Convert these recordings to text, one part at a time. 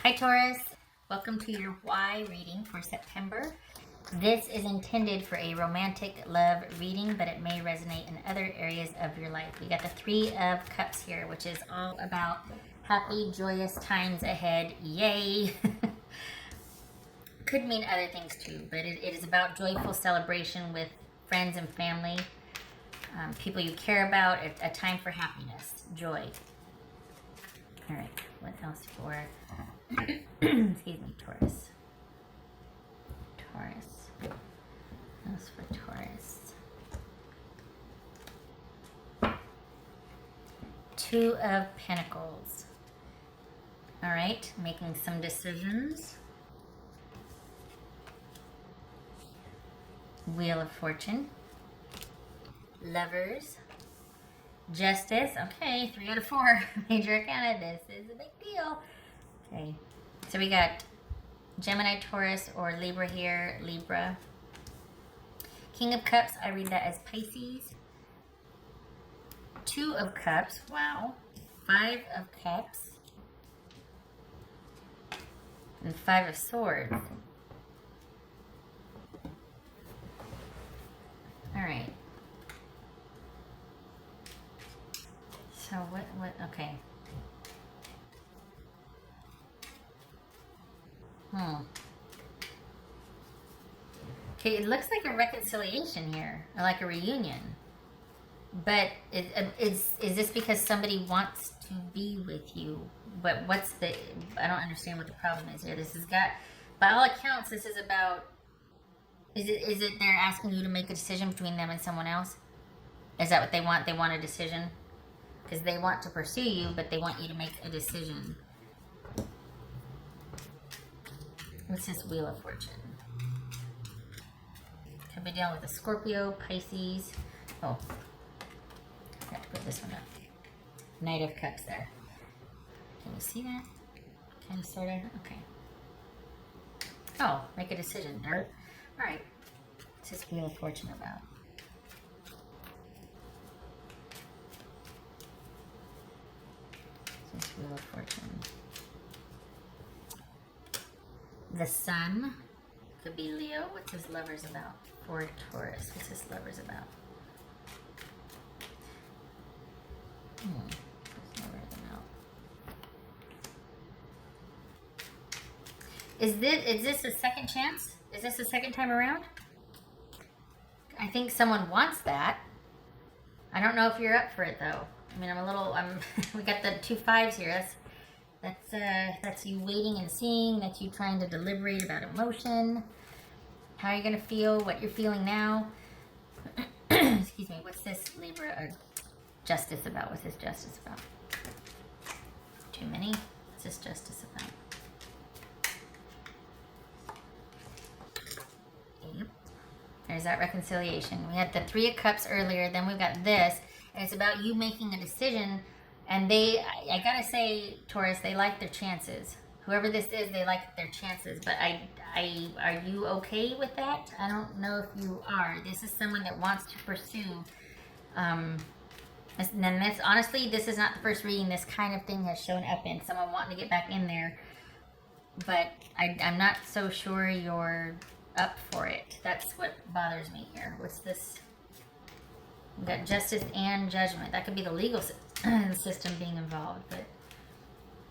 Hi Taurus, welcome to your why reading for September. This is intended for a romantic love reading, but it may resonate in other areas of your life. We got the Three of Cups here, which is all about happy, joyous times ahead. Yay! Could mean other things too, but it is about joyful celebration with friends and family, people you care about, a time for happiness, joy. All right, what else for, excuse me, Taurus. What else for Taurus? Two of Pentacles. All right, making some decisions. Wheel of Fortune. Lovers. Justice. Okay, 3 out of 4. Major Arcana. This is a big deal. Okay, so we got Gemini, Taurus, or Libra here. Libra. King of Cups. I read that as Pisces. 2 of Cups. Wow. 5 of Cups. And 5 of Swords. All right. So what, okay. Okay, it looks like a reconciliation here, or like a reunion. But is this because somebody wants to be with you? But what's the, I don't understand what the problem is here. This has got, by all accounts, this is about, is it they're asking you to make a decision between them and someone else? Is that what they want? They want a decision? Because they want to pursue you, but they want you to make a decision. What's this Wheel of Fortune? Could be dealing with a Scorpio, Pisces. Oh, I have to put this one up. Knight of Cups there. Can you see that? Kind of, sort of. Okay. Oh, make a decision. All right. What's this Wheel of Fortune about? What's this Wheel of Fortune? The Sun. Could be Leo. What's his Lovers about? For Taurus. What's his Lovers about? What's Lovers about? Is this a second chance? Is this the second time around? I think someone wants that. I don't know if you're up for it though. I mean, we got the 2 5s here. That's you waiting and seeing. That's you trying to deliberate about emotion. How you're gonna feel, what you're feeling now. Excuse me. What's this Libra or Justice about? What's this Justice about? Too many. What's this Justice about? Yep. There's that reconciliation. We had the 3 of Cups earlier. Then we've got this, and it's about you making a decision. And I gotta say, Taurus, they like their chances. Whoever this is, they like their chances. But are you okay with that? I don't know if you are. This is someone that wants to pursue. And that's honestly, this is not the first reading this kind of thing has shown up in. Someone wanting to get back in there. But I'm not so sure you're up for it. That's what bothers me here. What's this? We've got Justice and Judgment. That could be the legal system being involved, but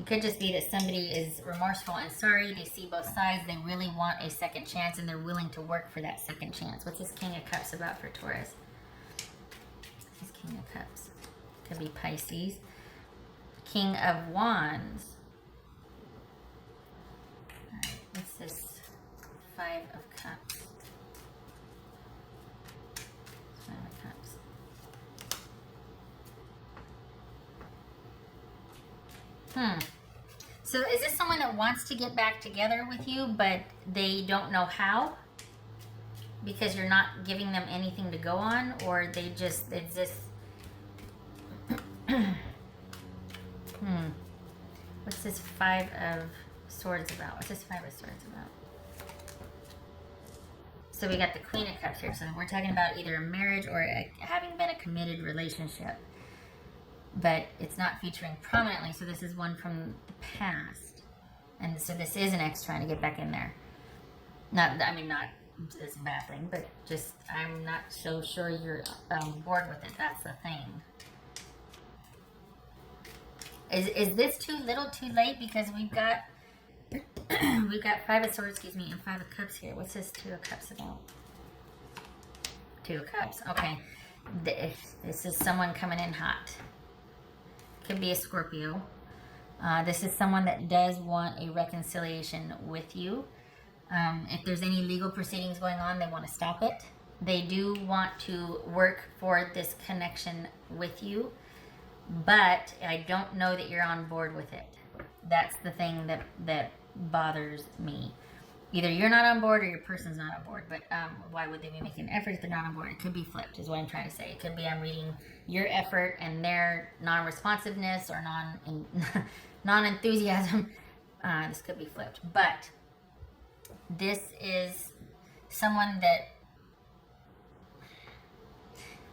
it could just be that somebody is remorseful and sorry. They see both sides. They really want a second chance, and they're willing to work for that second chance. What's this King of Cups about for Taurus? This King of Cups. Could be Pisces. King of Wands. All right, what's this 5 of Cups? 5 of Cups. So is this someone that wants to get back together with you, but they don't know how? Because you're not giving them anything to go on? Or they just, it's just... What's this 5 of Swords about? What's this 5 of Swords about? So we got the Queen of Cups here. So we're talking about either a marriage or having been a committed relationship. But it's not featuring prominently, so this is one from the past. And so this is an ex trying to get back in there. Not, I mean, not it's a bad thing, but just I'm not so sure you're bored with it. That's the thing. Is this too little, too late? Because we've got we've got Five of Swords, excuse me, and Five of Cups here. What's this Two of Cups about? Two of Cups. Okay, this is someone coming in hot. Could be a Scorpio. This is someone that does want a reconciliation with you. If there's any legal proceedings going on, they want to stop it. They do want to work for this connection with you, but I don't know that you're on board with it. That's the thing that bothers me. Either you're not on board or your person's not on board, but why would they be making an effort if they're not on board? It could be flipped, is what I'm trying to say. It could be I'm reading your effort and their non-responsiveness or non-enthusiasm. This could be flipped, but this is someone that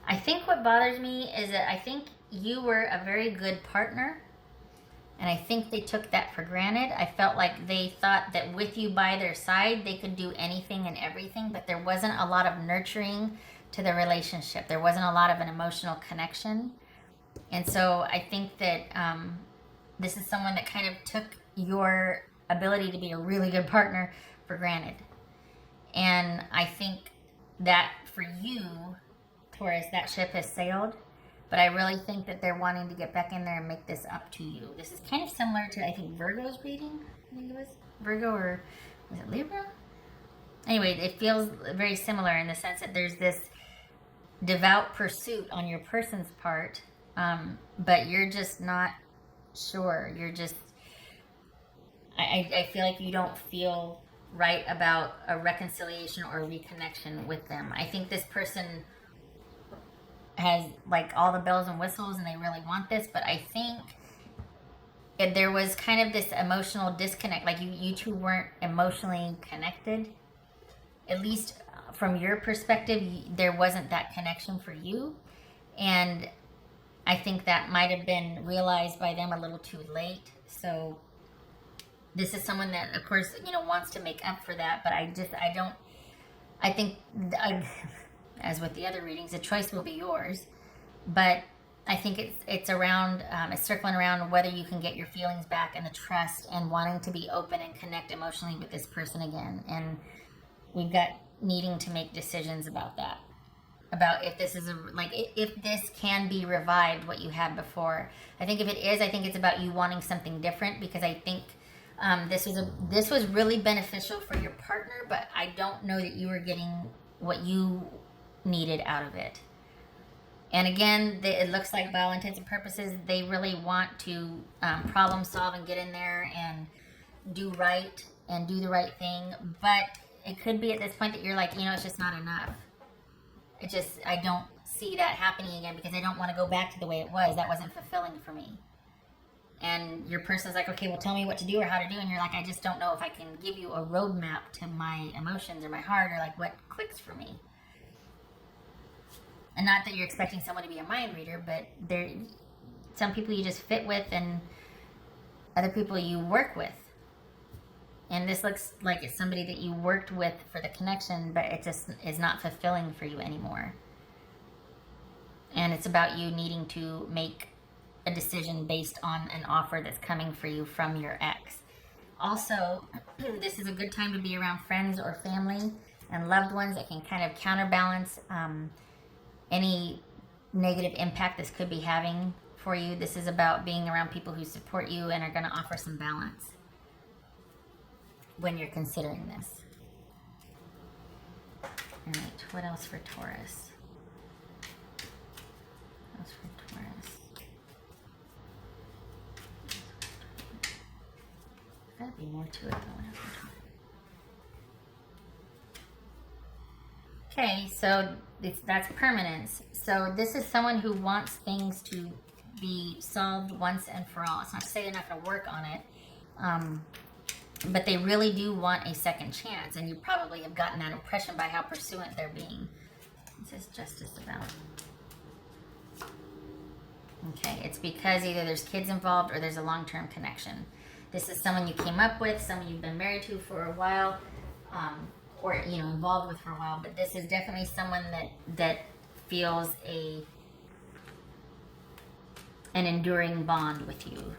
I think what bothers me is that I think you were a very good partner, and I think they took that for granted. I felt like they thought that with you by their side, they could do anything and everything, but there wasn't a lot of nurturing to the relationship. There wasn't a lot of an emotional connection. And so I think that this is someone that kind of took your ability to be a really good partner for granted. And I think that for you, Taurus, that ship has sailed. But I really think that they're wanting to get back in there and make this up to you. This is kind of similar to, I think, Virgo's reading. I think it was Virgo, or was it Libra? Anyway, it feels very similar in the sense that there's this devout pursuit on your person's part, but you're just not sure. You're just, I feel like you don't feel right about a reconciliation or a reconnection with them. I think this person has like all the bells and whistles and they really want this, but I think there was kind of this emotional disconnect. Like you two weren't emotionally connected. At least from your perspective, there wasn't that connection for you. And I think that might have been realized by them a little too late. So this is someone that, of course, wants to make up for that. But I think, as with the other readings, the choice will be yours. But I think it's around, it's circling around whether you can get your feelings back and the trust and wanting to be open and connect emotionally with this person again. And we've got needing to make decisions about that. About if this is if this can be revived, what you had before. I think if it is, I think it's about you wanting something different, because I think this was really beneficial for your partner, but I don't know that you were getting what you needed out of it. And again, it looks like, by all intents and purposes, they really want to problem solve and get in there and do right and do the right thing. But it could be at this point that you're like, it's just not enough. I don't see that happening again, because I don't want to go back to the way it was. That wasn't fulfilling for me. And your person's like, okay, well, tell me what to do or how to do. And you're like, I just don't know if I can give you a roadmap to my emotions or my heart, or like what clicks for me. And not that you're expecting someone to be a mind reader, but some people you just fit with and other people you work with. And this looks like it's somebody that you worked with for the connection, but it just is not fulfilling for you anymore. And it's about you needing to make a decision based on an offer that's coming for you from your ex. Also, this is a good time to be around friends or family and loved ones that can kind of counterbalance any negative impact this could be having for you. This is about being around people who support you and are going to offer some balance when you're considering this. All right, what else for Taurus? What else for Taurus? There's got to be more to it though. Okay, so that's permanence. So this is someone who wants things to be solved once and for all. It's not to say they're not going to work on it, but they really do want a second chance, and you probably have gotten that impression by how pursuant they're being. This is justice about. Okay, it's because either there's kids involved or there's a long-term connection. This is someone you came up with, someone you've been married to for a while, or involved with for a while. But this is definitely someone that feels an enduring bond with you.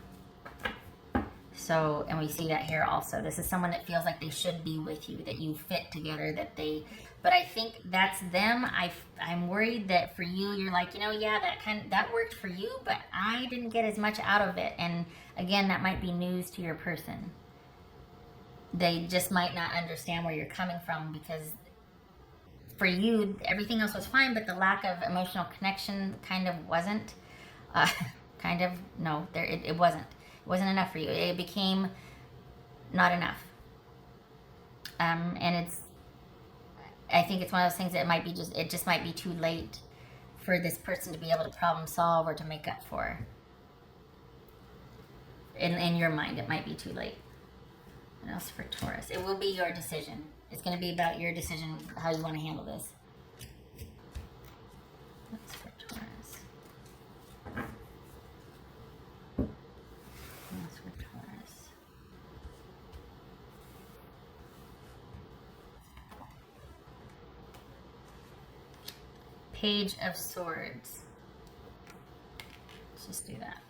So, and we see that here also. This is someone that feels like they should be with you, that you fit together, but I think that's them. I'm worried that for you, you're like, yeah, that worked for you, but I didn't get as much out of it. And again, that might be news to your person. They just might not understand where you're coming from, because for you, everything else was fine, but the lack of emotional connection kind of wasn't. No, it wasn't. It wasn't enough for you. It became not enough. And I think it's one of those things that it just might be too late for this person to be able to problem solve or to make up for. In your mind, it might be too late. What else for Taurus? It will be your decision. It's going to be about your decision, how you want to handle this. What's for Taurus? What's for Taurus? Page of Swords. Let's just do that.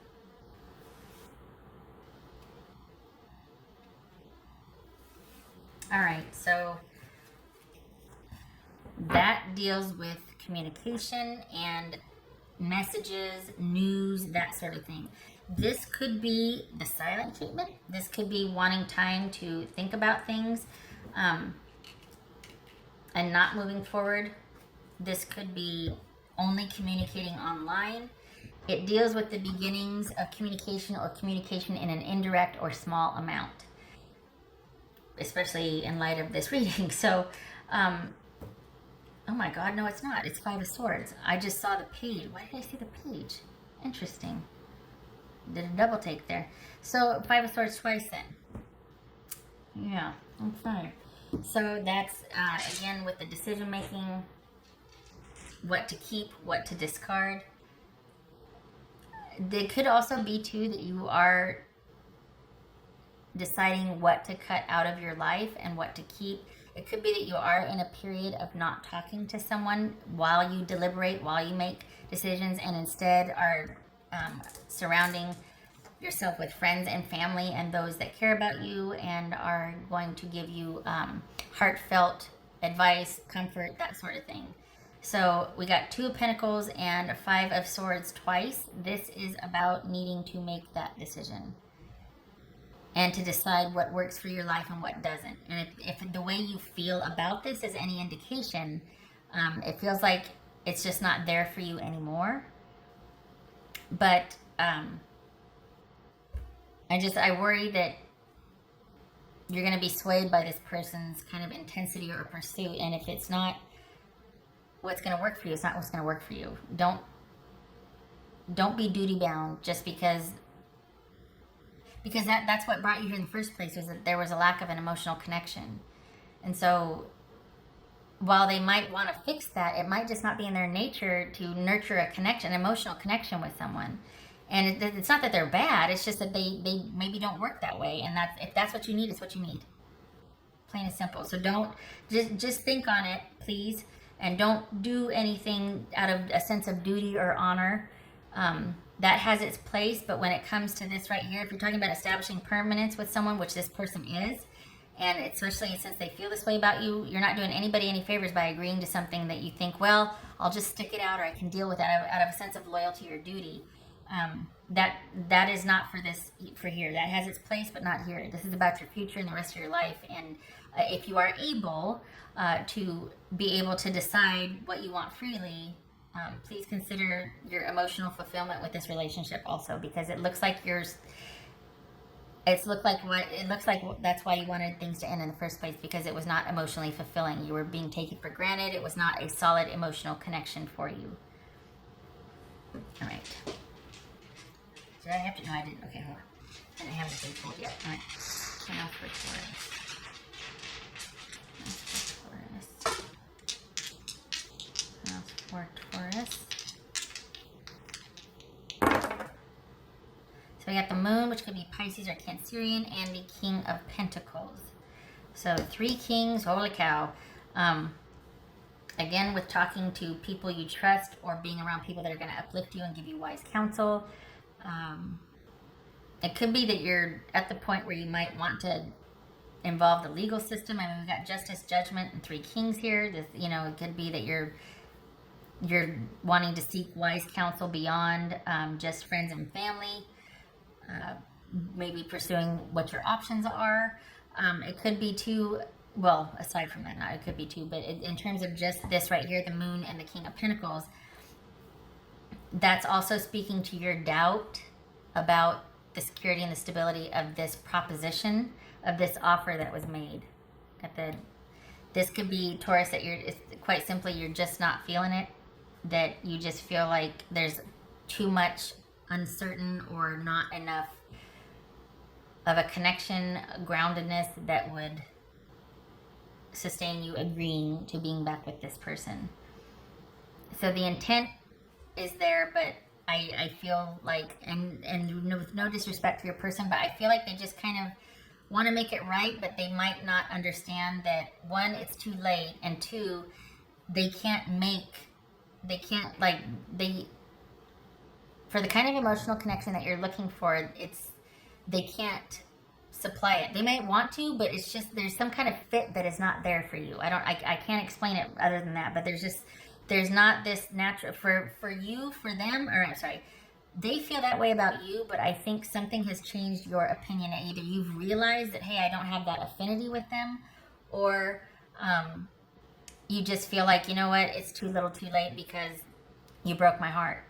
All right, so that deals with communication and messages, news, that sort of thing. This could be the silent treatment. This could be wanting time to think about things and not moving forward. This could be only communicating online. It deals with the beginnings of communication or communication in an indirect or small amount, especially in light of this reading. So, oh my God, no, it's not. It's Five of Swords. I just saw the page. Why did I see the page? Interesting. Did a double take there. So, Five of Swords twice then. Yeah, okay. So that's, again, with the decision making, what to keep, what to discard. There could also be, too, that you are deciding what to cut out of your life and what to keep. It could be that you are in a period of not talking to someone while you deliberate, while you make decisions, and instead are surrounding yourself with friends and family and those that care about you and are going to give you heartfelt advice, comfort, that sort of thing. So we got Two of Pentacles and Five of Swords twice. This is about needing to make that decision and to decide what works for your life and what doesn't. And if the way you feel about this is any indication, it feels like it's just not there for you anymore. But I worry that you're going to be swayed by this person's kind of intensity or pursuit. And if it's not what's going to work for you, it's not what's going to work for you. Don't be duty bound just because that's what brought you here in the first place, was that there was a lack of an emotional connection. And so while they might want to fix that, it might just not be in their nature to nurture a connection, an emotional connection with someone. And it's not that they're bad, it's just that they maybe don't work that way. And if that's what you need, it's what you need. Plain and simple. So don't, just think on it, please. And don't do anything out of a sense of duty or honor. That has its place, but when it comes to this right here, if you're talking about establishing permanence with someone, which this person is, and especially since they feel this way about you, you're not doing anybody any favors by agreeing to something that you think, well, I'll just stick it out or I can deal with that out of a sense of loyalty or duty. That is not for here. That has its place, but not here. This is about your future and the rest of your life. And if you are able to be able to decide what you want freely, please consider your emotional fulfillment with this relationship also, because it looks like that's why you wanted things to end in the first place, because it was not emotionally fulfilling. You were being taken for granted. It was not a solid emotional connection for you. All right. Did I have to? No, I didn't. Okay, hold on. I didn't have the thing pulled yet. All right. So now for Taurus. So we got the Moon Moon, which could be Pisces or Cancerian, and the King of Pentacles. So 3 kings, holy cow. Again, with talking to people you trust or being around people that are going to uplift you and give you wise counsel. It could be that you're at the point where you might want to involve the legal system. I mean, we've got Justice, Judgment, and 3 kings here. This, you know, it could be that you're wanting to seek wise counsel beyond just friends and family. Maybe pursuing what your options are. It could be too, well, aside from that, not it could be too, but in terms of just this right here, the Moon and the King of Pentacles, that's also speaking to your doubt about the security and the stability of this proposition, of this offer that was made. This could be, Taurus, that it's quite simply, you're just not feeling it, that you just feel like there's too much uncertain or not enough of a connection, groundedness that would sustain you agreeing to being back with this person. So the intent is there, but I feel like, and with no disrespect to your person, but I feel like they just kind of want to make it right, but they might not understand that, 1, it's too late, and 2, for the kind of emotional connection that you're looking for, they can't supply it. They might want to, but it's just, there's some kind of fit that is not there for you. I can't explain it other than that, but there's not this natural, for you, for them, or I'm sorry, they feel that way about you, but I think something has changed your opinion. Either you've realized that, hey, I don't have that affinity with them, or you just feel like, you know what, it's too little too late because you broke my heart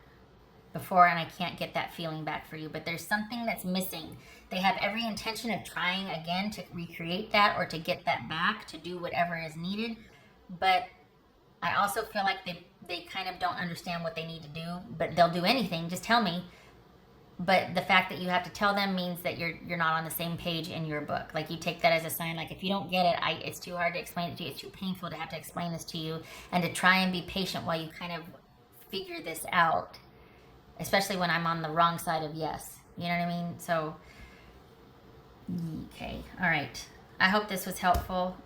before and I can't get that feeling back for you. But there's something that's missing. They have every intention of trying again to recreate that or to get that back, to do whatever is needed. But I also feel like they kind of don't understand what they need to do, but they'll do anything. Just tell me. But the fact that you have to tell them means that you're not on the same page in your book. Like, you take that as a sign. Like, if you don't get it, it's too hard to explain it to you. It's too painful to have to explain this to you, and to try and be patient while you kind of figure this out. Especially when I'm on the wrong side of yes. You know what I mean? So, okay. All right. I hope this was helpful.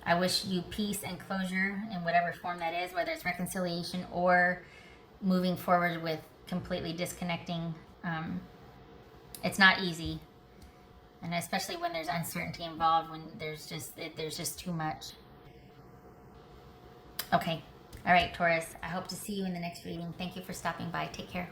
I wish you peace and closure in whatever form that is, whether it's reconciliation or moving forward with completely disconnecting. It's not easy. And especially when there's uncertainty involved, when there's just too much. Okay. All right, Taurus, I hope to see you in the next reading. Thank you for stopping by. Take care.